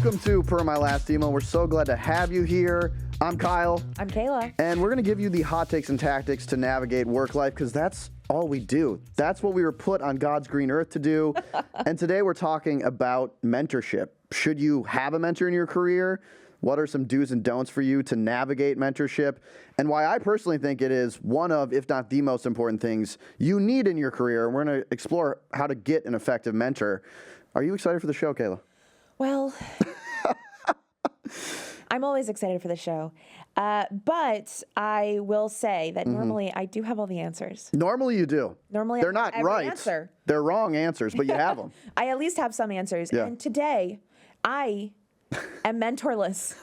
Welcome to Per My Last Email. We're so glad to have you here. I'm Kyle. I'm Kaila. And we're going to give you the hot takes and tactics to navigate work life because that's all we do. That's what we were put on God's green earth to do. And today we're talking about mentorship. Should you have a mentor in your career? What are some do's and don'ts for you to navigate mentorship? And why I personally think it is one of, if not the most important things you need in your career. We're going to explore how to get an effective mentor. Are you excited for the show, Kaila? Well, I'm always excited for the show. But I will say that normally I do have all the answers. Normally you do. Normally they're I not have every right. answer. They're wrong answers, but you have them. I at least have some answers. Yeah. And today I am mentorless.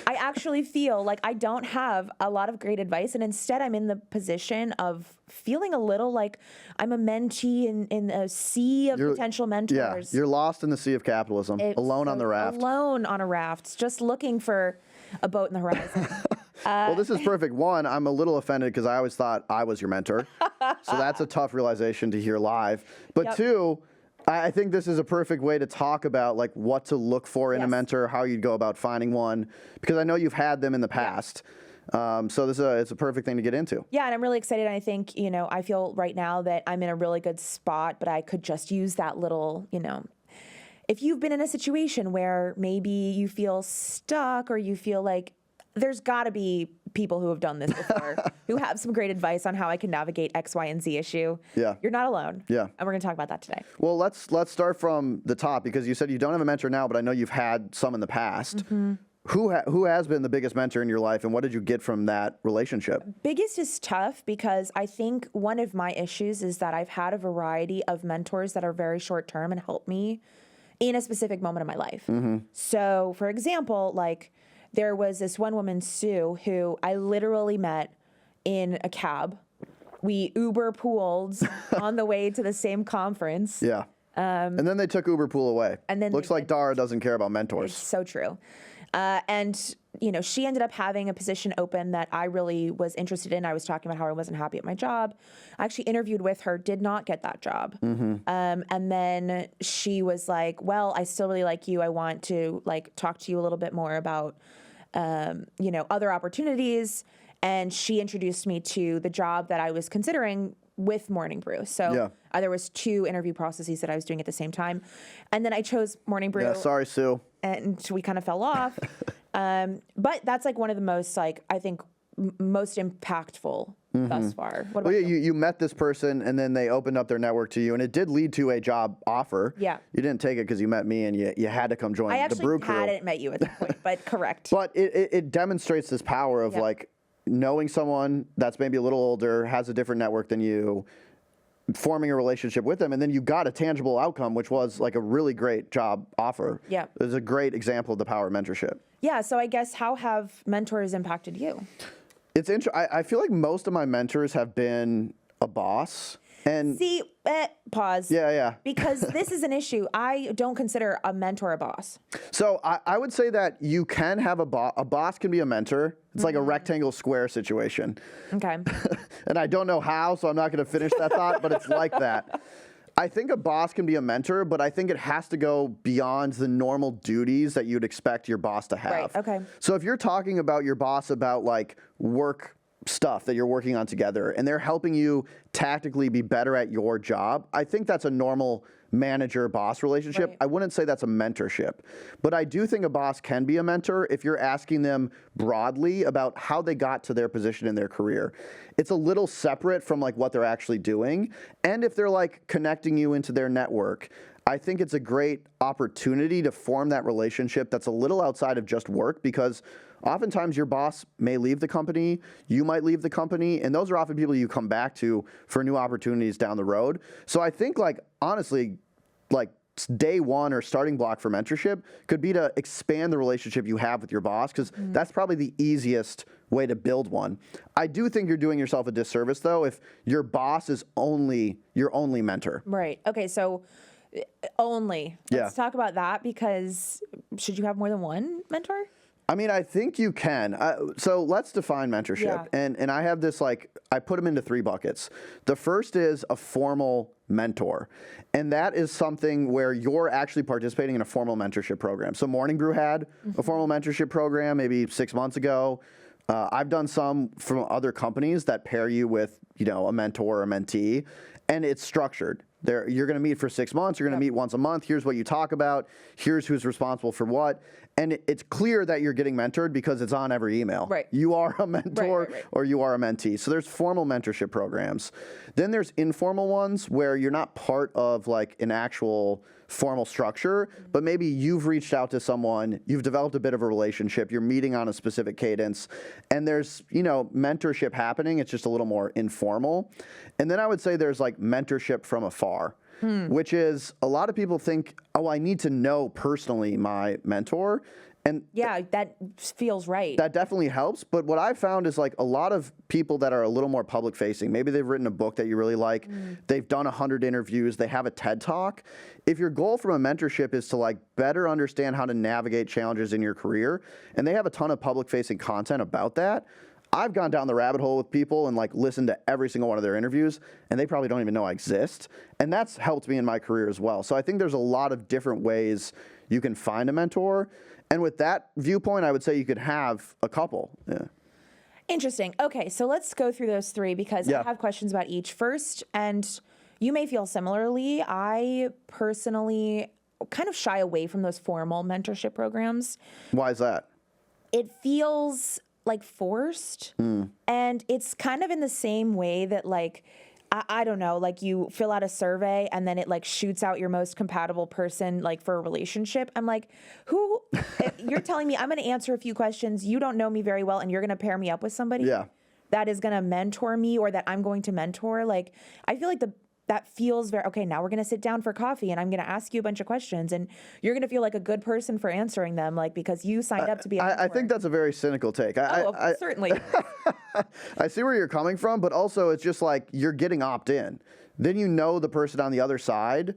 I actually feel like I don't have a lot of great advice, and instead I'm in the position of feeling a little like I'm a mentee in a sea of potential mentors. Yeah, you're lost in the sea of capitalism, alone on the raft. Alone on a raft, just looking for a boat in the horizon. Well, this is perfect. One, I'm a little offended because I always thought I was your mentor. So that's a tough realization to hear live. But two, I think this is a perfect way to talk about like what to look for in a mentor, how you'd go about finding one, because I know you've had them in the past. So it's a perfect thing to get into. Yeah, and I'm really excited. I think, I feel right now that I'm in a really good spot, but I could just use that little, if you've been in a situation where maybe you feel stuck or you feel like there's got to be people who have done this before, who have some great advice on how I can navigate X, Y, and Z issue. Yeah. You're not alone. Yeah. And we're going to talk about that today. Well, let's start from the top, because you said you don't have a mentor now, but I know you've had some in the past. Mm-hmm. Who has been the biggest mentor in your life, and what did you get from that relationship? Biggest is tough because I think one of my issues is that I've had a variety of mentors that are very short term and help me in a specific moment of my life. Mm-hmm. So, for example, there was this one woman, Sue, who I literally met in a cab. We Uber pooled on the way to the same conference. Yeah. And then they took Uber Pool away. And then looks like Dara doesn't care about mentors. It's so true. And she ended up having a position open that I really was interested in. I was talking about how I wasn't happy at my job. I actually interviewed with her, did not get that job. Mm-hmm. And then she was like, well, I still really like you. I want to talk to you a little bit more about, other opportunities. And she introduced me to the job that I was considering with Morning Brew. So there was 2 interview processes that I was doing at the same time. And then I chose Morning Brew. Yeah, sorry, Sue. And we kind of fell off. But that's one of the most, I think, most impactful thus far. What about you? You met this person, and then they opened up their network to you, and it did lead to a job offer. Yeah. You didn't take it because you met me, and you had to come join the brew crew. I actually hadn't met you at that point, but correct. But it demonstrates this power of, knowing someone that's maybe a little older, has a different network than you, forming a relationship with them, and then you got a tangible outcome, which was a really great job offer. Yeah. It was a great example of the power of mentorship. Yeah, so I guess how have mentors impacted you? It's interesting. I feel like most of my mentors have been a boss. And see, pause. Yeah. Because this is an issue. I don't consider a mentor a boss. So I would say that you can have a boss. A boss can be a mentor. It's like a rectangle square situation. Okay. And I don't know how, so I'm not going to finish that thought, but it's like that. I think a boss can be a mentor, but I think it has to go beyond the normal duties that you'd expect your boss to have. Right, okay. So if you're talking about your boss about work stuff that you're working on together, and they're helping you tactically be better at your job, I think that's a normal manager-boss relationship. Right. I wouldn't say that's a mentorship. But I do think a boss can be a mentor if you're asking them broadly about how they got to their position in their career. It's a little separate from what they're actually doing. And if they're connecting you into their network, I think it's a great opportunity to form that relationship that's a little outside of just work, because oftentimes your boss may leave the company, you might leave the company, and those are often people you come back to for new opportunities down the road. So I think honestly, day one or starting block for mentorship could be to expand the relationship you have with your boss, because that's probably the easiest way to build one. I do think you're doing yourself a disservice though if your boss is your only mentor. Right. Okay, so only. Let's talk about that, because should you have more than one mentor? I mean, I think you can. So let's define mentorship. Yeah. And I have this, like, I put them into 3 buckets. The first is a formal mentor. And that is something where you're actually participating in a formal mentorship program. So Morning Brew had a formal mentorship program maybe 6 months ago. I've done some from other companies that pair you with, a mentor or a mentee, and it's structured. You're going to meet for 6 months. You're going to meet once a month. Here's what you talk about. Here's who's responsible for what. And it's clear that you're getting mentored because it's on every email. Right. You are a mentor Right. or you are a mentee. So there's formal mentorship programs. Then there's informal ones where you're not part of like an actual formal structure, but maybe you've reached out to someone, you've developed a bit of a relationship, you're meeting on a specific cadence, and there's, mentorship happening. It's just a little more informal. And then I would say there's like mentorship from afar, which is a lot of people think, oh, I need to know personally my mentor. And Yeah, that feels right. that definitely helps. But what I've found is like a lot of people that are a little more public facing, maybe they've written a book that you really like, they've done 100 interviews, they have a TED Talk. If your goal from a mentorship is to like better understand how to navigate challenges in your career, and they have a ton of public facing content about that, I've gone down the rabbit hole with people and like listened to every single one of their interviews, and they probably don't even know I exist. And that's helped me in my career as well. So I think there's a lot of different ways you can find a mentor. And with that viewpoint, I would say you could have a couple. Yeah. Interesting. Okay, so let's go through those 3 because I have questions about each. First, and you may feel similarly, I personally kind of shy away from those formal mentorship programs. Why is that? It feels like forced, and it's kind of in the same way that like, I don't know, like you fill out a survey and then it like shoots out your most compatible person like for a relationship. I'm like, you're telling me I'm going to answer a few questions. You don't know me very well and you're going to pair me up with somebody that is going to mentor me or that I'm going to mentor. Like, I feel like that feels very, okay, now we're going to sit down for coffee and I'm going to ask you a bunch of questions and you're going to feel like a good person for answering them, like, because you signed up to be a mentor. I think that's a very cynical take. Certainly. I see where you're coming from, but also it's just like you're getting opt-in. Then the person on the other side,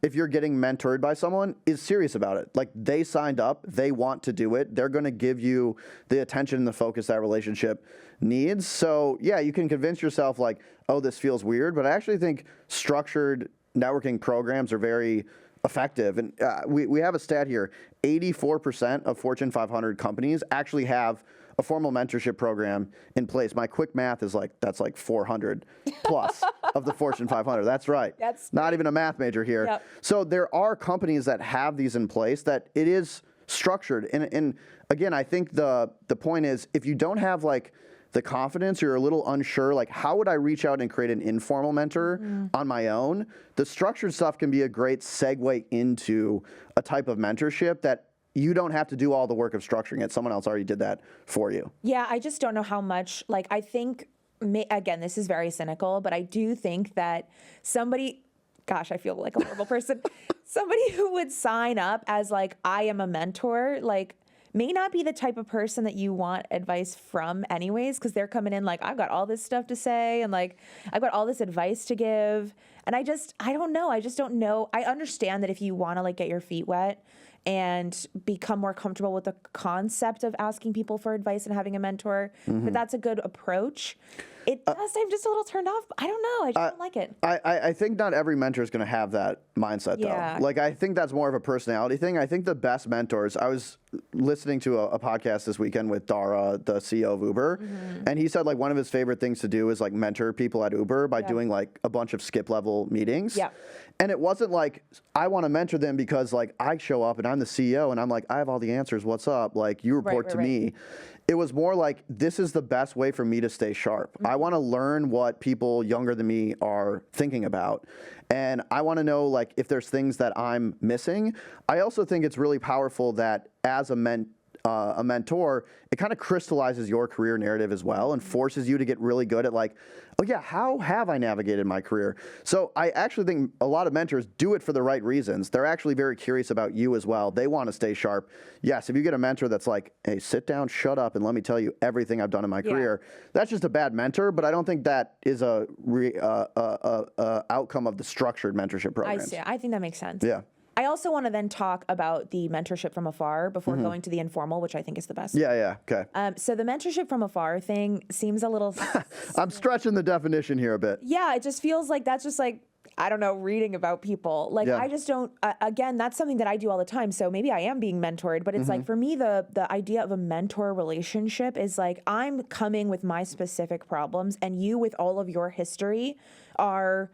if you're getting mentored by someone, is serious about it. Like they signed up, they want to do it. They're going to give you the attention and the focus that relationship needs. So yeah, you can convince yourself like, oh, this feels weird, but I actually think structured networking programs are very effective. And we have a stat here, 84% of Fortune 500 companies actually have a formal mentorship program in place. My quick math is like, that's like 400 plus of the Fortune 500. That's right. That's not even a math major here. Yep. So there are companies that have these in place that it is structured. And again, I think the point is if you don't have like the confidence, you're a little unsure, like how would I reach out and create an informal mentor on my own? The structured stuff can be a great segue into a type of mentorship that you don't have to do all the work of structuring it. Someone else already did that for you. Yeah, I just don't know how much, like, I think, again, this is very cynical, but I do think that somebody, gosh, I feel like a horrible person, somebody who would sign up as like, I am a mentor, like, may not be the type of person that you want advice from anyways, because they're coming in like, I've got all this stuff to say and like, I've got all this advice to give. And I don't know. I just don't know. I understand that if you want to like get your feet wet and become more comfortable with the concept of asking people for advice and having a mentor, but that's a good approach. It does. I'm just a little turned off. I don't know. I just don't like it. I think not every mentor is going to have that mindset, though. Like, I think that's more of a personality thing. I think the best mentors, I was listening to a podcast this weekend with Dara, the CEO of Uber, and he said, like, one of his favorite things to do is, like, mentor people at Uber by doing, like, a bunch of skip-level meetings. Yeah. And it wasn't like, I want to mentor them because, like, I show up and I'm the CEO and I'm like, I have all the answers. What's up? Like, you report to me. It was more like, this is the best way for me to stay sharp. I want to learn what people younger than me are thinking about. And I want to know, like, if there's things that I'm missing. I also think it's really powerful that as a mentor, it kind of crystallizes your career narrative as well and forces you to get really good at like, oh yeah, how have I navigated my career? So I actually think a lot of mentors do it for the right reasons. They're actually very curious about you as well. They want to stay sharp. Yes, if you get a mentor that's like, hey, sit down, shut up, and let me tell you everything I've done in my career, that's just a bad mentor, but I don't think that is a outcome of the structured mentorship programs. I see. I think that makes sense. Yeah. I also want to then talk about the mentorship from afar before going to the informal, which I think is the best. Yeah. Okay. So the mentorship from afar thing seems a little. I'm stretching the definition here a bit. Yeah, it just feels like that's just like, I don't know, reading about people. Like, Yeah. I just don't, again, that's something that I do all the time. So maybe I am being mentored, but it's like, for me, the idea of a mentor relationship is like, I'm coming with my specific problems, and you, with all of your history, are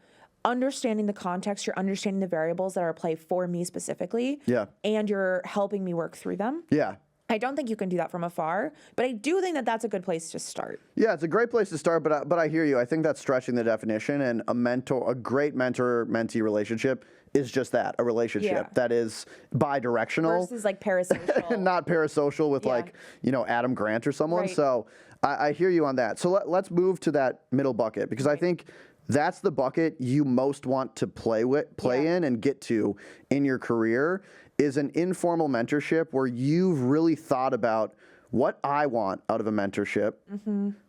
understanding the context, you're understanding the variables that are at play for me specifically. Yeah. And you're helping me work through them. Yeah. I don't think you can do that from afar, but I do think that that's a good place to start. Yeah, it's a great place to start, but I hear you. I think that's stretching the definition, and a great mentor-mentee relationship is just that, a relationship that is bi-directional. Versus like parasocial. Not parasocial with like, Adam Grant or someone. Right. So I hear you on that. So let's move to that middle bucket, because I think that's the bucket you most want to play in and get to in your career, is an informal mentorship where you've really thought about what I want out of a mentorship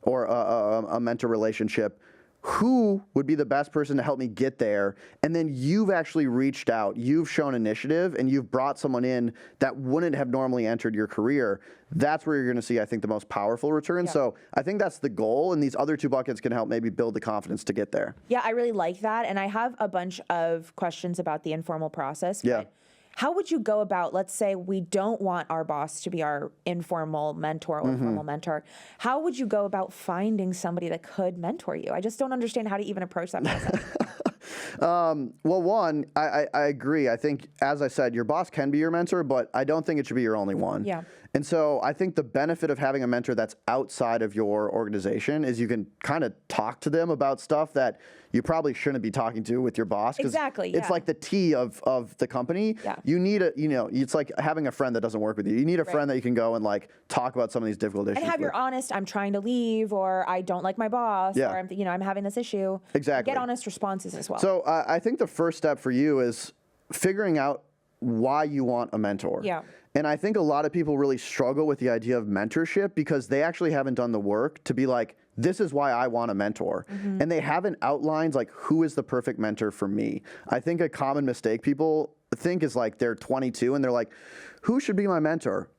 or a mentor relationship. Who would be the best person to help me get there? And then you've actually reached out, you've shown initiative, and you've brought someone in that wouldn't have normally entered your career. That's where you're going to see, I think, the most powerful return. So I think that's the goal, and these other two buckets can help maybe build the confidence to get there. Yeah, I really like that. And I have a bunch of questions about the informal process. Yeah. How would you go about, let's say we don't want our boss to be our informal mentor or formal mentor. How would you go about finding somebody that could mentor you? I just don't understand how to even approach that process. Well, one, I agree. I think, as I said, your boss can be your mentor, but I don't think it should be your only one. Yeah. And so I think the benefit of having a mentor that's outside of your organization is you can kind of talk to them about stuff that you probably shouldn't be talking to with your boss. Exactly. It's like the T of the company. Yeah. You need it's like having a friend that doesn't work with you. You need a friend that you can go and like talk about some of these difficult issues And have with. your honest, I'm trying to leave, or I don't like my boss, or I'm having this issue. Exactly. Get honest responses as well. So I think the first step for you is figuring out why you want a mentor. Yeah. And I think a lot of people really struggle with the idea of mentorship because they actually haven't done the work to be like, this is why I want a mentor. And they haven't outlined like, who is the perfect mentor for me? I think a common mistake people think is like, they're 22 and they're like, who should be my mentor?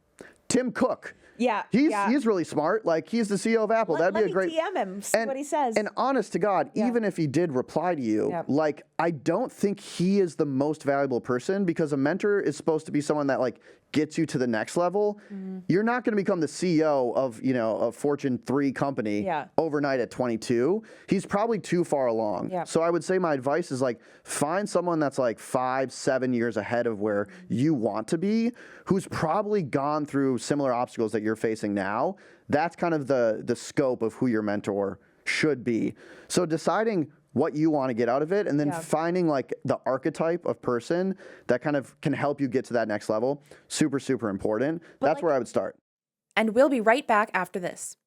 Tim Cook. Yeah. He's really smart. Like, he's the CEO of Apple. That'd be a great. DM him, see what he says. And honest to God, even if he did reply to you, like, I don't think he is the most valuable person, because a mentor is supposed to be someone that like gets you to the next level. You're not going to become the CEO of, a Fortune 3 company overnight at 22. He's probably too far along. So I would say my advice is like, find someone that's like 5-7 years ahead of where you want to be, who's probably gone through similar obstacles that you're facing now. That's kind of the scope of who your mentor should be. So deciding what you want to get out of it, and then finding like the archetype of person that kind of can help you get to that next level. Super, super important. That's where I would start. And we'll be right back after this.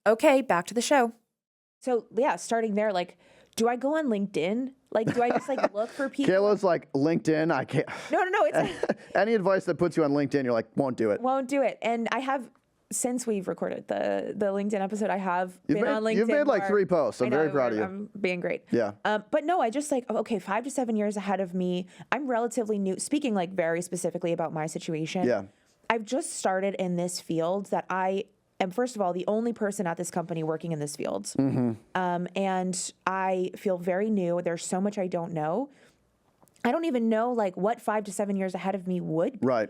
Okay, back to the show. So starting there, like, do I go on LinkedIn? Like, do I just like look for people? Kayla's like, LinkedIn, I can't. No. It's like, any advice that puts you on LinkedIn, you're like, won't do it. Won't do it. And I have, since we've recorded the LinkedIn episode, I have been on LinkedIn. You've made like 3 posts. I'm very proud of you. I'm being great. Yeah. But no, I just like, okay, 5 to 7 years ahead of me. I'm relatively new, speaking like very specifically about my situation. Yeah. I've just started in this field that I am, first of all, the only person at this company working in this field. And I feel very new. There's so much I don't know. I don't even know like what 5 to 7 years ahead of me would be. Right.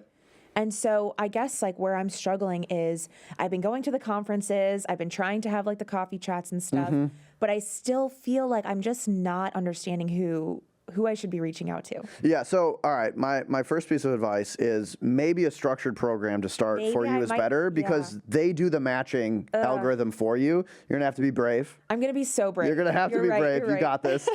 And so I guess like where I'm struggling is I've been going to the conferences, I've been trying to have like the coffee chats and stuff, but I still feel like I'm just not understanding who I should be reaching out to. Yeah. So, all right, my first piece of advice is maybe a structured program to start for you is better, because they do the matching algorithm for you. You're gonna have to be brave. I'm gonna be so brave. You're gonna have to be brave. You got this.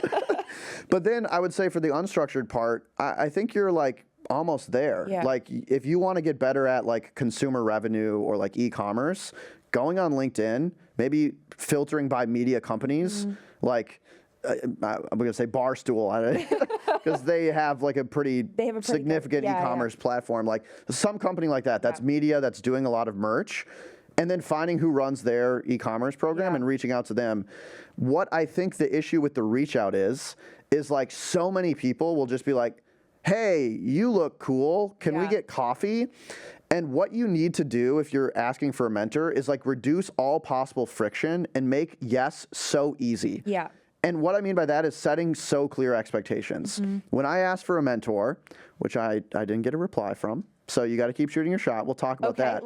But then I would say for the unstructured part, I think you're like almost there. Yeah. Like, if you want to get better at like consumer revenue or like e-commerce, going on LinkedIn, maybe filtering by media companies, like I'm going to say Barstool, because they have like a pretty significant e-commerce platform. Like some company like that's media, that's doing a lot of merch, and then finding who runs their e-commerce program and reaching out to them. What I think the issue with the reach out is like so many people will just be like, hey, you look cool. Can we get coffee? And what you need to do if you're asking for a mentor is like reduce all possible friction and make yes so easy. Yeah. And what I mean by that is setting so clear expectations. When I asked for a mentor, which I didn't get a reply from, so you got to keep shooting your shot. We'll talk about that.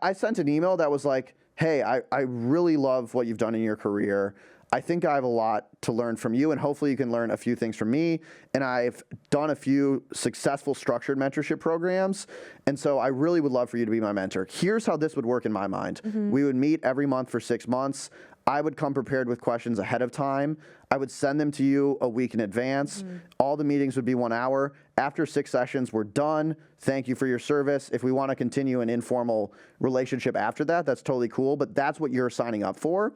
I sent an email that was like, hey, I really love what you've done in your career. I think I have a lot to learn from you, and hopefully you can learn a few things from me. And I've done a few successful structured mentorship programs, and so I really would love for you to be my mentor. Here's how this would work in my mind. We would meet every month for 6 months. I would come prepared with questions ahead of time. I would send them to you a week in advance. All the meetings would be 1 hour. After 6 sessions, we're done. Thank you for your service. If we want to continue an informal relationship after that, that's totally cool, but that's what you're signing up for.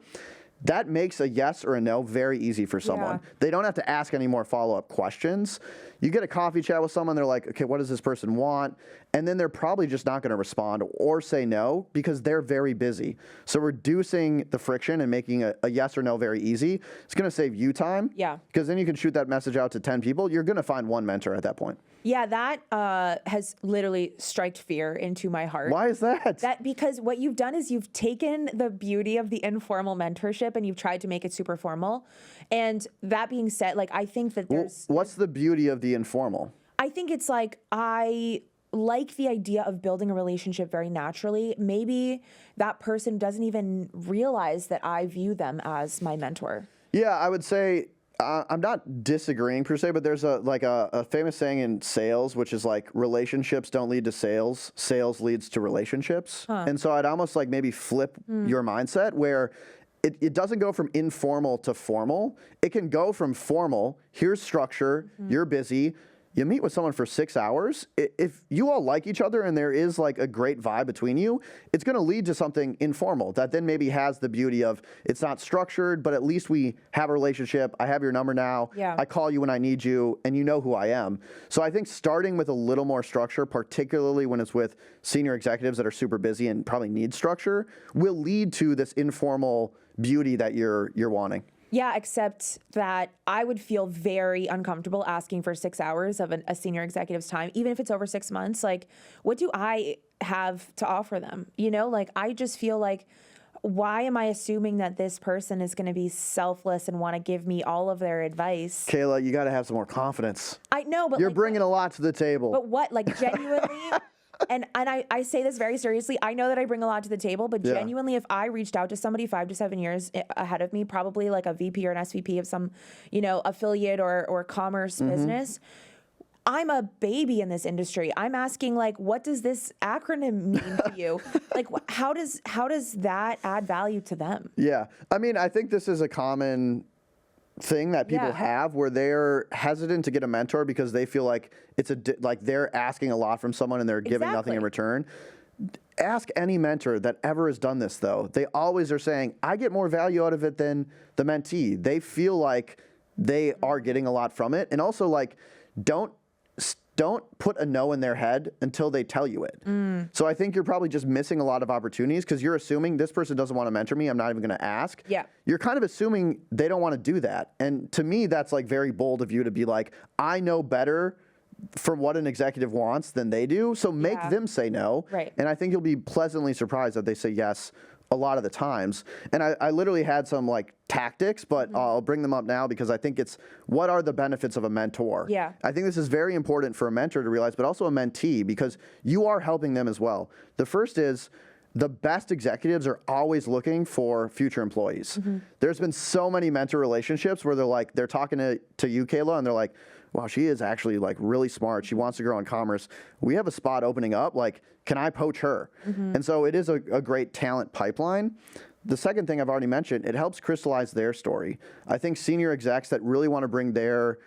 That makes a yes or a no very easy for someone. They don't have to ask any more follow-up questions. You get a coffee chat with someone, they're like, okay, what does this person want? And then they're probably just not going to respond or say no because they're very busy. So reducing the friction and making a yes or no very easy, it's going to save you time. Yeah. Because then you can shoot that message out to 10 people. You're going to find one mentor at that point. Yeah, that has literally striked fear into my heart. Why is that? Because what you've done is you've taken the beauty of the informal mentorship and you've tried to make it super formal. And that being said, like, I think that there's... What's the beauty of the informal? I think it's like, I like the idea of building a relationship very naturally. Maybe that person doesn't even realize that I view them as my mentor. Yeah, I would say... I'm not disagreeing per se, but there's a famous saying in sales, which is like relationships don't lead to sales, sales leads to relationships. And so I'd almost like maybe flip your mindset where it doesn't go from informal to formal. It can go from formal, here's structure, you're busy. You meet with someone for 6 hours. If you all like each other and there is like a great vibe between you, it's going to lead to something informal that then maybe has the beauty of it's not structured, but at least we have a relationship. I have your number now. I call you when I need you and you know who I am. So I think starting with a little more structure, particularly when it's with senior executives that are super busy and probably need structure, will lead to this informal beauty that you're wanting. Yeah, except that I would feel very uncomfortable asking for 6 hours of a senior executive's time, even if it's over 6 months. Like, what do I have to offer them? You know, like, I just feel like, why am I assuming that this person is going to be selfless and want to give me all of their advice? Kayla, you got to have some more confidence. I know, but you're bringing a lot to the table. But what, like, genuinely... And I say this very seriously. I know that I bring a lot to the table, but genuinely, if I reached out to somebody 5 to 7 years ahead of me, probably like a VP or an SVP of some, affiliate or commerce business, I'm a baby in this industry. I'm asking, like, what does this acronym mean to you? Like, how does that add value to them? Yeah. I mean, I think this is a common thing that people have where they're hesitant to get a mentor because they feel like it's like they're asking a lot from someone and they're giving nothing in return. Ask any mentor that ever has done this, though. They always are saying, I get more value out of it than the mentee. They feel like they are getting a lot from it. And also, like, don't put a no in their head until they tell you it. So I think you're probably just missing a lot of opportunities because you're assuming this person doesn't want to mentor me. I'm not even going to ask. Yeah. You're kind of assuming they don't want to do that. And to me, that's like very bold of you to be like, I know better from what an executive wants than they do. So make them say no. Right. And I think you'll be pleasantly surprised that they say yes a lot of the times. And I literally had some like tactics, but I'll bring them up now because I think it's what are the benefits of a mentor? Yeah. I think this is very important for a mentor to realize, but also a mentee because you are helping them as well. The first is the best executives are always looking for future employees. There's been so many mentor relationships where they're talking to you, Kayla, and they're like, wow, she is actually like really smart. She wants to grow in commerce. We have a spot opening up. Like, can I poach her? And so it is a great talent pipeline. The second thing I've already mentioned, it helps crystallize their story. I think senior execs that really want to bring their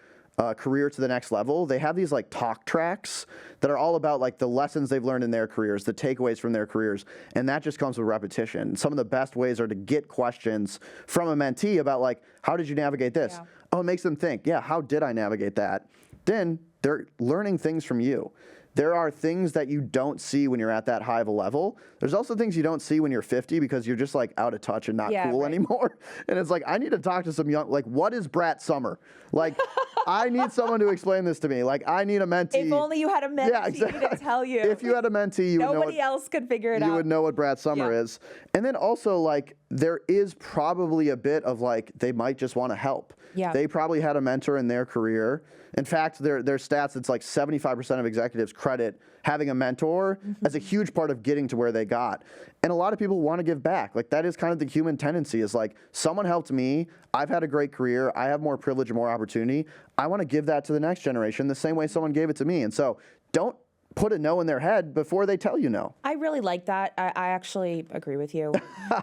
career to the next level, they have these like talk tracks that are all about like the lessons they've learned in their careers, the takeaways from their careers, and that just comes with repetition. Some of the best ways are to get questions from a mentee about like, how did you navigate this? Oh, it makes them think, yeah, how did I navigate that? Then they're learning things from you. there are things that you don't see when you're at that high of a level. There's also things you don't see when you're 50 because you're just like out of touch and not cool anymore. And it's like, I need to talk to some young, like, what is Brat Summer? Like, I need someone to explain this to me. Like, I need a mentee. If only you had a mentee to tell you. If you had a mentee, you would know nobody else could figure it out. You would know what Brat Summer is. And then also, like, there is probably a bit of like, they might just want to help. Yeah. They probably had a mentor in their career. In fact, their stats, it's like 75% of executives credit having a mentor as a huge part of getting to where they got. And a lot of people want to give back. Like, that is kind of the human tendency, is like, someone helped me, I've had a great career, I have more privilege and more opportunity, I want to give that to the next generation the same way someone gave it to me. And so don't put a no in their head before they tell you no. I really like that. I actually agree with you.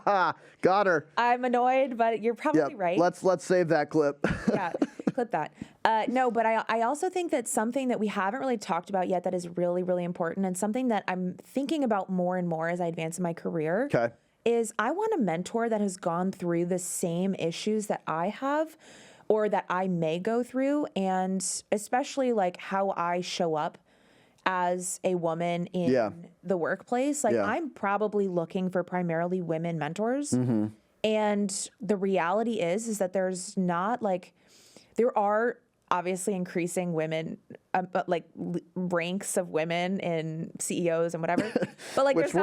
Got her. I'm annoyed, but you're probably right. Let's save that clip. Yeah, clip that. No, but I also think that something that we haven't really talked about yet that is really, really important, and something that I'm thinking about more and more as I advance in my career, is I want a mentor that has gone through the same issues that I have or that I may go through, and especially like how I show up as a woman in the workplace. Like, I'm probably looking for primarily women mentors. And the reality is that there's not like, there are obviously increasing women, but like ranks of women in CEOs and whatever. But like, which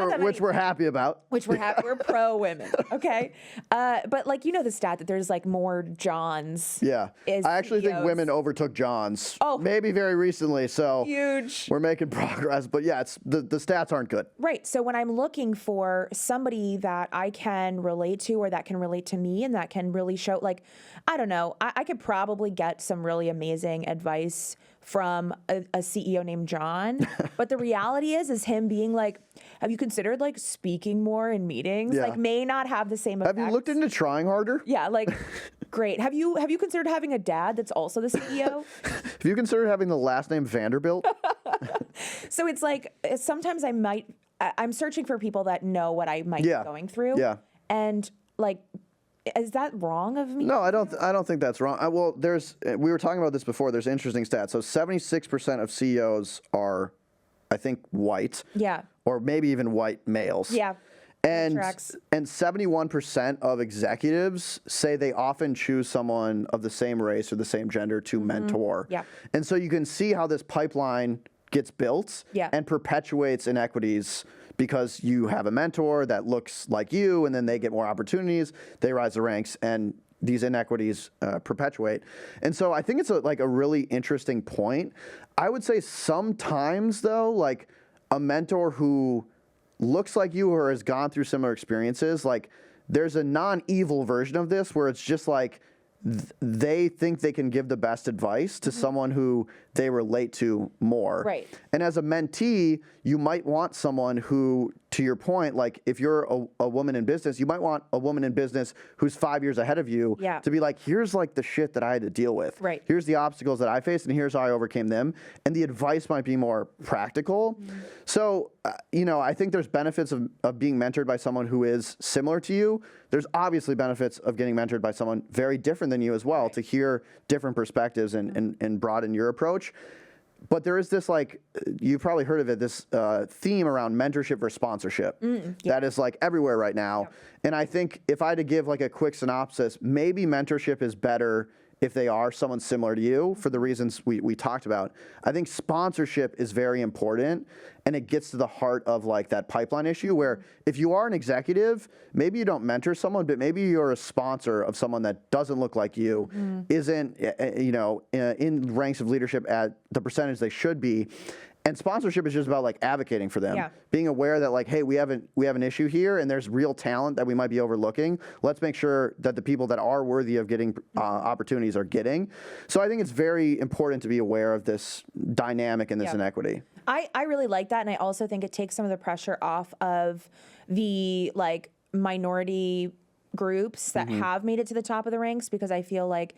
we're happy about. Which we're happy. We're pro women. Okay. But like, you know, the stat that there's like more Johns. Yeah. I actually think women overtook Johns. Oh, maybe very recently. So huge. We're making progress. But yeah, it's the stats aren't good. Right. So when I'm looking for somebody that I can relate to, or that can relate to me, and that can really show, like, I don't know, I could probably get some really amazing advice from a CEO named John. But the reality is him being like, have you considered like speaking more in meetings? Like, may not have the same effect. Have you looked into trying harder? Yeah, like, great. Have you considered having a dad that's also the CEO? Have you considered having the last name Vanderbilt? So it's like, sometimes I'm searching for people that know what I might be going through. Yeah. And like, is that wrong of me? No, I don't think that's wrong. Well, we were talking about this before. There's interesting stats. So 76% of CEOs are, I think, white. Yeah. Or maybe even white males. Yeah. And 71% of executives say they often choose someone of the same race or the same gender to mentor. Yeah. And so you can see how this pipeline gets built and perpetuates inequities, because you have a mentor that looks like you, and then they get more opportunities, they rise the ranks, and these inequities perpetuate. And so I think it's a really interesting point. I would say sometimes, though, like, a mentor who looks like you or has gone through similar experiences, like, there's a non-evil version of this where it's just like, they think they can give the best advice to someone who they relate to more. Right. And as a mentee, you might want someone who, to your point, like, if you're a woman in business, you might want a woman in business who's 5 years ahead of you to be like, here's like the shit that I had to deal with. Right. Here's the obstacles that I faced, and here's how I overcame them. And the advice might be more practical. So, I think there's benefits of being mentored by someone who is similar to you. There's obviously benefits of getting mentored by someone very different than you as well, to hear different perspectives and broaden your approach. But there is this, like, you've probably heard of it, this theme around mentorship versus sponsorship that is like everywhere right now. And I think if I had to give like a quick synopsis, maybe mentorship is better if they are someone similar to you for the reasons we talked about. I think sponsorship is very important, and it gets to the heart of like that pipeline issue where if you are an executive, maybe you don't mentor someone, but maybe you're a sponsor of someone that doesn't look like you, isn't, in ranks of leadership at the percentage they should be. And sponsorship is just about like advocating for them, being aware that like, hey, we have an issue here, and there's real talent that we might be overlooking. Let's make sure that the people that are worthy of getting opportunities are getting. So I think it's very important to be aware of this dynamic and this inequity. I really like that, and I also think it takes some of the pressure off of the like minority groups that have made it to the top of the ranks, because I feel like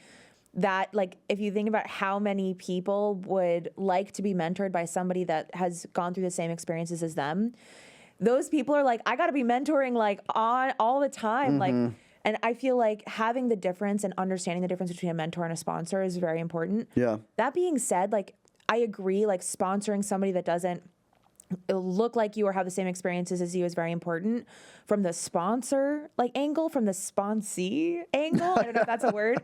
that, like, if you think about how many people would like to be mentored by somebody that has gone through the same experiences as them, those people are like, I got to be mentoring like on all the time. Like, and I feel like having the difference and understanding the difference between a mentor and a sponsor is very important. Yeah. That being said, like, I agree, like sponsoring somebody that doesn't look like you or have the same experiences as you is very important. From the sponsor like angle, from the sponsee angle, I don't know if that's a word.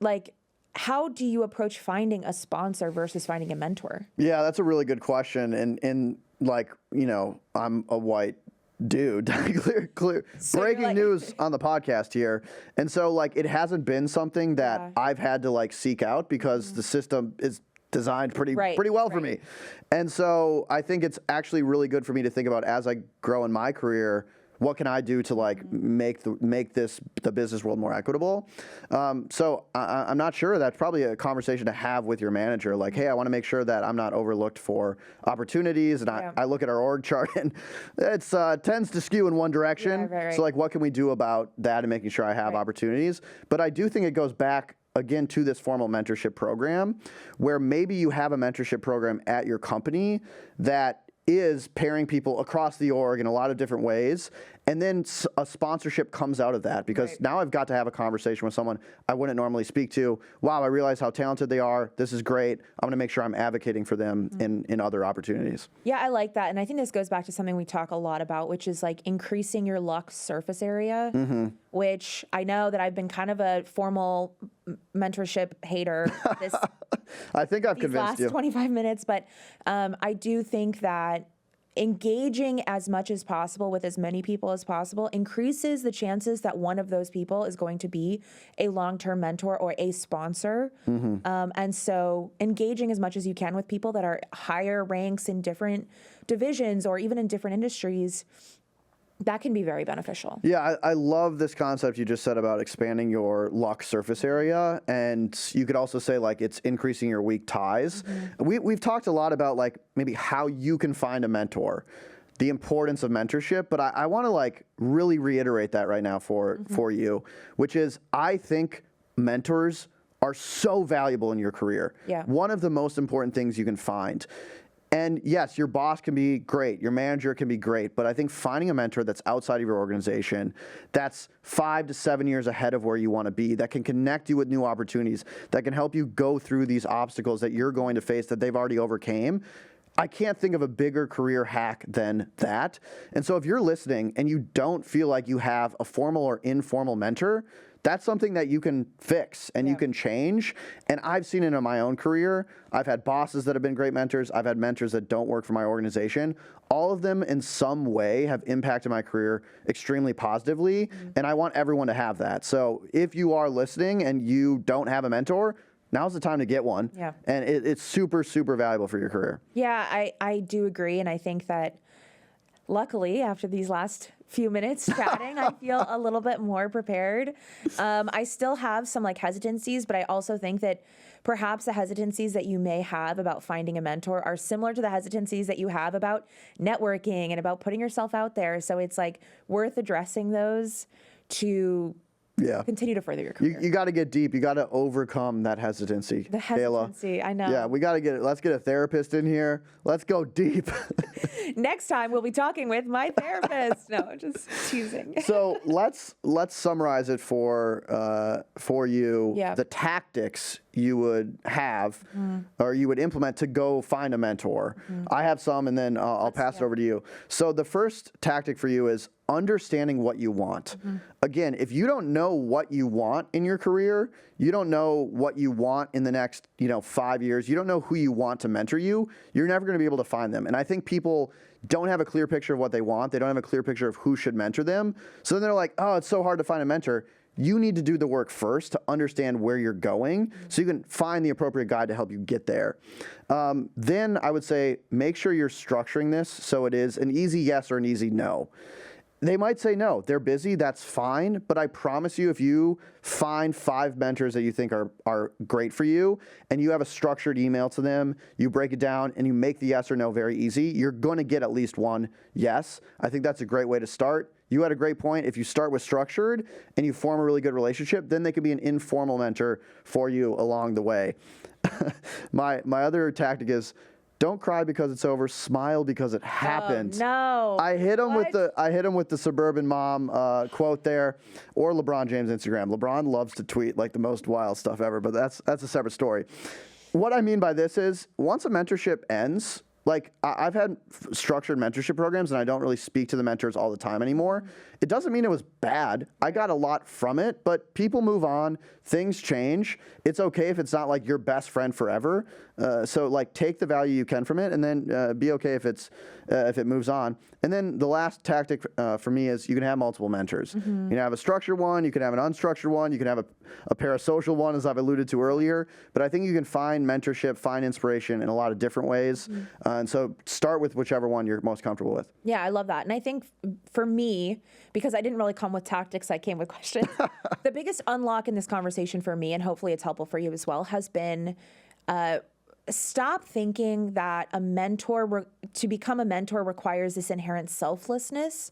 Like, how do you approach finding a sponsor versus finding a mentor? Yeah, that's a really good question. And like, you know, I'm a white dude. clear. So Breaking news on the podcast here. And so like it hasn't been something that I've had to like seek out because the system is designed pretty well for me. And so I think it's actually really good for me to think about as I grow in my career, what can I do to like make the business world more equitable? So I'm not sure. That's probably a conversation to have with your manager. Like, hey, I want to make sure that I'm not overlooked for opportunities. And I look at our org chart and it tends to skew in one direction. So like, what can we do about that and making sure I have opportunities? But I do think it goes back again to this formal mentorship program where maybe you have a mentorship program at your company that is pairing people across the org in a lot of different ways. And then a sponsorship comes out of that because now I've got to have a conversation with someone I wouldn't normally speak to. Wow, I realize how talented they are. This is great. I'm going to make sure I'm advocating for them in other opportunities. Yeah, I like that. And I think this goes back to something we talk a lot about, which is like increasing your luck surface area, which I know that I've been kind of a formal mentorship hater I think I've convinced you. last 25 minutes, but I do think that engaging as much as possible with as many people as possible increases the chances that one of those people is going to be a long-term mentor or a sponsor. And so engaging as much as you can with people that are higher ranks in different divisions or even in different industries, that can be very beneficial. Yeah, I love this concept you just said about expanding your luck surface area. And you could also say like it's increasing your weak ties. We've talked a lot about like maybe how you can find a mentor, the importance of mentorship. But I want to like really reiterate that right now for you, which is I think mentors are so valuable in your career. One of the most important things you can find. And yes, your boss can be great, your manager can be great, but I think finding a mentor that's outside of your organization, that's 5 to 7 years ahead of where you want to be, that can connect you with new opportunities, that can help you go through these obstacles that you're going to face that they've already overcame. I can't think of a bigger career hack than that. And so if you're listening and you don't feel like you have a formal or informal mentor, that's something that you can fix and you can change. And I've seen it in my own career. I've had bosses that have been great mentors. I've had mentors that don't work for my organization. All of them in some way have impacted my career extremely positively. And I want everyone to have that. So if you are listening and you don't have a mentor, now's the time to get one. And it's super, super valuable for your career. Yeah, I do agree. And I think that luckily, after these last few minutes chatting, I feel a little bit more prepared. I still have some like hesitancies, but I also think that perhaps the hesitancies that you may have about finding a mentor are similar to the hesitancies that you have about networking and about putting yourself out there. So it's like worth addressing those to continue to further your career. You got to get deep. You got to overcome that hesitancy. The hesitancy, Kayla. I know. Yeah, we got to get it. Let's get a therapist in here. Let's go deep. Next time we'll be talking with my therapist. No, just teasing. So let's summarize it for you. The tactics you would have or you would implement to go find a mentor. I have some, and then I'll pass it over to you. So the first tactic for you is understanding what you want. Again, if you don't know what you want in your career, you don't know what you want in the next 5 years, you don't know who you want to mentor you, you're never going to be able to find them. And I think people don't have a clear picture of what they want. They don't have a clear picture of who should mentor them. So then they're like, oh, it's so hard to find a mentor. You need to do the work first to understand where you're going so you can find the appropriate guide to help you get there. Then I would say make sure you're structuring this so it is an easy yes or an easy no. They might say no. They're busy. That's fine. But I promise you, if you find 5 mentors that you think are great for you and you have a structured email to them, you break it down and you make the yes or no very easy, you're going to get at least one yes. I think that's a great way to start. You had a great point. If you start with structured and you form a really good relationship, then they can be an informal mentor for you along the way. My other tactic is don't cry because it's over. Smile because it happened. Oh, no. I hit him with the suburban mom quote there, or LeBron James Instagram. LeBron loves to tweet like the most wild stuff ever, but that's a separate story. what I mean by this is once a mentorship ends, like I've had structured mentorship programs and I don't really speak to the mentors all the time anymore. It doesn't mean it was bad. I got a lot from it, but people move on, things change. It's okay if it's not like your best friend forever. So like take the value you can from it and then be okay if it moves on. And then the last tactic for me is you can have multiple mentors. You can have a structured one, you can have an unstructured one, you can have a parasocial one, as I've alluded to earlier. But I think you can find mentorship, find inspiration in a lot of different ways. And so start with whichever one you're most comfortable with. Yeah, I love that. And I think for me, because I didn't really come with tactics, I came with questions. The biggest unlock in this conversation for me, and hopefully it's helpful for you as well, has been stop thinking that to become a mentor requires this inherent selflessness,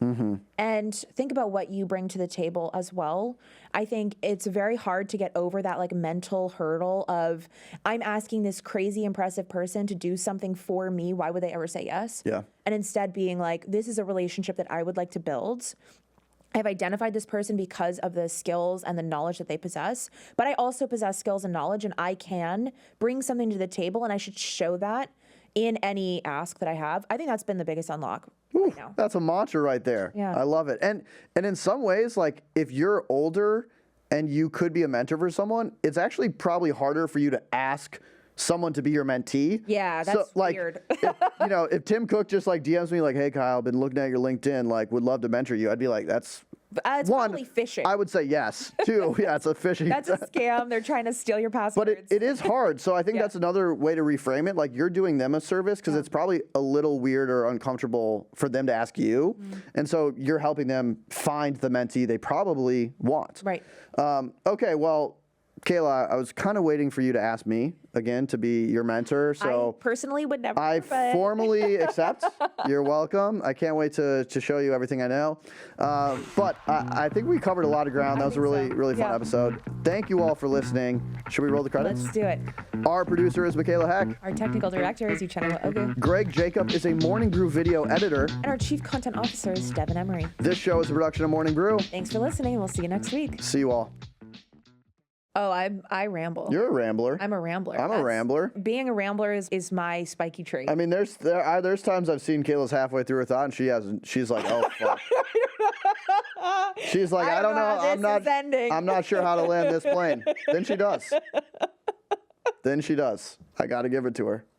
and think about what you bring to the table as well. I think it's very hard to get over that like mental hurdle of I'm asking this crazy impressive person to do something for me. Why would they ever say yes? Yeah. And instead being like, this is a relationship that I would like to build. I've identified this person because of the skills and the knowledge that they possess, but I also possess skills and knowledge, and I can bring something to the table, and I should show that in any ask that I have. I think that's been the biggest unlock right now. That's a mantra right there. Yeah. I love it. And in some ways, like if you're older and you could be a mentor for someone, it's actually probably harder for you to ask someone to be your mentee. Yeah, that's like, weird. if Tim Cook just like DMs me like, hey Kyle, I've been looking at your LinkedIn, like would love to mentor you, I'd be like, that's it's probably phishing. I would say yes. Two, yeah, it's a phishing. That's a scam. They're trying to steal your passwords. But it is hard. So I think that's another way to reframe it. Like you're doing them a service because it's probably a little weird or uncomfortable for them to ask you. And so you're helping them find the mentee they probably want. Right. Okay, well, Kaila, I was kind of waiting for you to ask me again to be your mentor. So I personally would never. I formally accept. You're welcome. I can't wait to show you everything I know. But I think we covered a lot of ground. That was a really fun episode. Thank you all for listening. Should we roll the credits? Let's do it. Our producer is Michaela Heck. Our technical director is Uchenna Ogu. Greg Jacob is a Morning Brew video editor. And our chief content officer is Devin Emery. This show is a production of Morning Brew. Thanks for listening. We'll see you next week. See you all. Oh, I ramble. You're a rambler. I'm a rambler. I'm a rambler. Being a rambler is my spiky trait. I mean, there's times I've seen Kayla's halfway through her thought and she hasn't. She's like, oh fuck. She's like, I don't know. I'm not sure how to land this plane. Then she does. I got to give it to her.